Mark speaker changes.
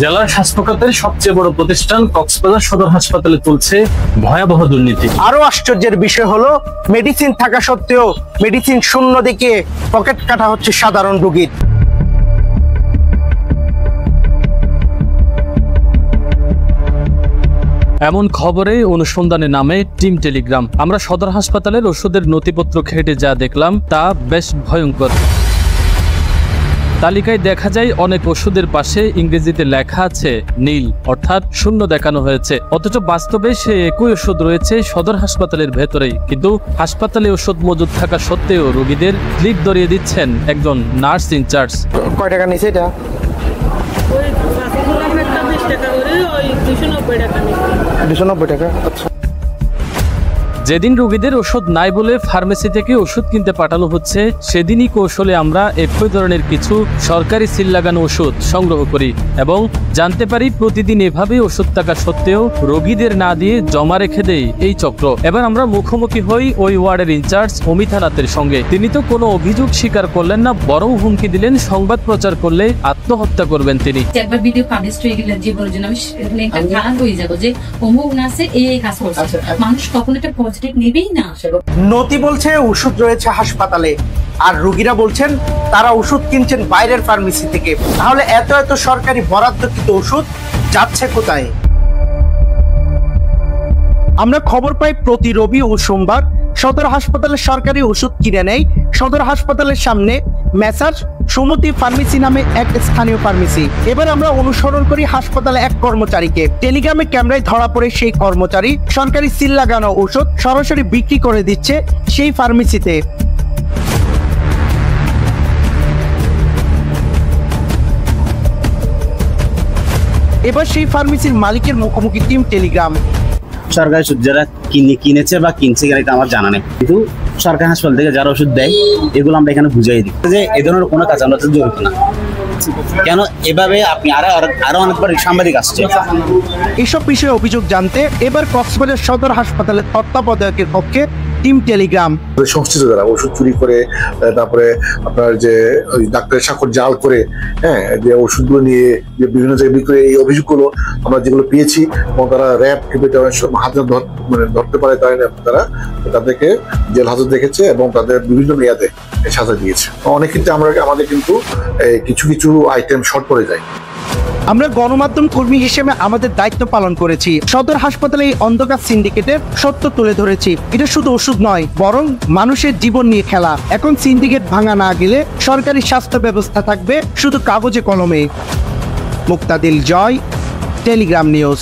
Speaker 1: জেলার স্বাস্থ্য খাতের সবচেয়ে বড় প্রতিষ্ঠান কক্সবাজার সদর হাসপাতালে চলছে ভয়াবহ দুর্নীতি।
Speaker 2: আরো আশ্চর্যের বিষয় হলো মেডিসিন থাকা সত্ত্বেও মেডিসিন শূন্য দিকে পকেট কাটা হচ্ছে সাধারণ রোগীর।
Speaker 1: এমন খবরে অনুসন্ধানে নামে টিম টেলিগ্রাম। আমরা সদর হাসপাতালের ওষুধের নথিপত্র ঘেঁটে যা দেখলাম তা বেশ ভয়ঙ্কর। তালিকায় দেখা যায় অনেক ওষুধের পাশে ইংরেজিতে লেখা আছে নীল, অর্থাৎ শূন্য দেখানো হয়েছে, অথচ বাস্তবে সে একই ওষুধ রয়েছে সদর হাসপাতালের ভেতরেই। কিন্তু হাসপাতালে ওষুধ মজুদ থাকা সত্ত্বেও রোগীদের ক্লিপ ধরিয়ে দিচ্ছেন একজন নার্স ইনচার্জ।
Speaker 2: কয় টাকা নিছে এটা? 290 টাকা। আচ্ছা।
Speaker 1: যেদিন রোগীদের ওষুধ নাই বলে ফার্মেসি থেকে ওষুধ কিনতে পাঠানো হচ্ছে, সেদিনই কৌশলে আমরা একই ধরনের কিছু সরকারি সিল লাগানো ওষুধ সংগ্রহ করি এবং জানতে পারি প্রতিদিন এভাবে ওষুধ থাকা সত্ত্বেও রোগীদের না দিয়ে জমা রেখে দেয় এই চক্র। এবার আমরা মুখোমুখি হই ওই ওয়ার্ডের ইনচার্জ অমিতানাথের সঙ্গে। তিনি তো কোনো অভিযোগ স্বীকার করলেন না, বরং হুমকি দিলেন সংবাদ প্রচার করলে আত্মহত্যা করবেন তিনি।
Speaker 3: একবার ভিডিও পাবলিশ হয়ে গেলে যে বলার জন্য আমি একটা খারাপ হয়ে যাবো যে অমুক নার্সে এই কাজ করছে, মানুষ কখনো একটা নেবেই না।
Speaker 2: নথি বলছে ওষুধ রয়েছে হাসপাতালে, আর রোগীরা বলছেন তারা ওষুধ কিনছেন বাইরের ফার্মেসি থেকে। তাহলে এত এত সরকারি বরাদ্দকৃত ওষুধ যাচ্ছে কোথায়? আমরা খবর পাই প্রতি রবি ও সোমবার সদর হাসপাতালের সরকারি ওষুধ কিনে নেয় সদর হাসপাতালের সামনে মেসার্স সুমতি ফার্মেসি নামে এক স্থানীয় ফার্মেসি। এবার আমরা অনুসরণ করি হাসপাতালে এক কর্মচারীকে। টেলিগ্রামে ক্যামেরায় ধরা পড়ে সেই কর্মচারী সরকারি সিল লাগানো ওষুধ সরাসরি বিক্রি করে দিচ্ছে সেই ফার্মেসিতে। এবার সেই ফার্মেসির মালিকের মুখোমুখি টিম টেলিগ্রাম।
Speaker 4: সরকারি ওষুধ যারা কিনেছে বা কিনছে কিনা এটা আমার জানা নেই, কিন্তু সরকারি হাসপাতাল থেকে যারা ওষুধ দেয় এগুলো আমরা এখানে বুঝাই দিই যে এ ধরনের কোনো কাজ আমরা জড়িত না। কেন এভাবে আপনি আরো অনেকবার সাংবাদিক আসছে
Speaker 2: এসব বিষয়ে অভিযোগ জানতে এবার কক্সবাজার সদর হাসপাতালের তত্ত্বাবধায়কের পক্ষে টিম টেলিগ্রাম।
Speaker 5: সংশ্লিষ্ট যারা ওষুধ চুরি করে, তারপরে আপনার যে ডাক্তারের স্বাক্ষর জাল করে, যে ওষুধগুলো নিয়ে যে বিভিন্ন জায়গায় বিক্রি করে, এই অভিযোগগুলো আমরা যেগুলো পেয়েছি এবং তারা র্যাব হাতে ধরতে পারে, তারা তাদেরকে জেল হাজত দেখেছে এবং তাদের বিভিন্ন মেয়াদে সাজা দিয়েছে। অনেক ক্ষেত্রে আমাদের কিন্তু কিছু কিছু আইটেম শর্ট পড়ে যায়।
Speaker 2: আমরা গণমাধ্যম কর্মী হিসেবে আমাদের দায়িত্ব পালন করেছি। সদর হাসপাতালে এই অন্ধকার সিন্ডিকেটের সত্য তুলে ধরেছি। এটা শুধু ওষুধ নয়, বরং মানুষের জীবন নিয়ে খেলা। এখন সিন্ডিকেট ভাঙা না গেলে সরকারি স্বাস্থ্য ব্যবস্থা থাকবে শুধু কাগজে কলমে। মুক্তাদিল জয়, টেলিগ্রাম নিউজ।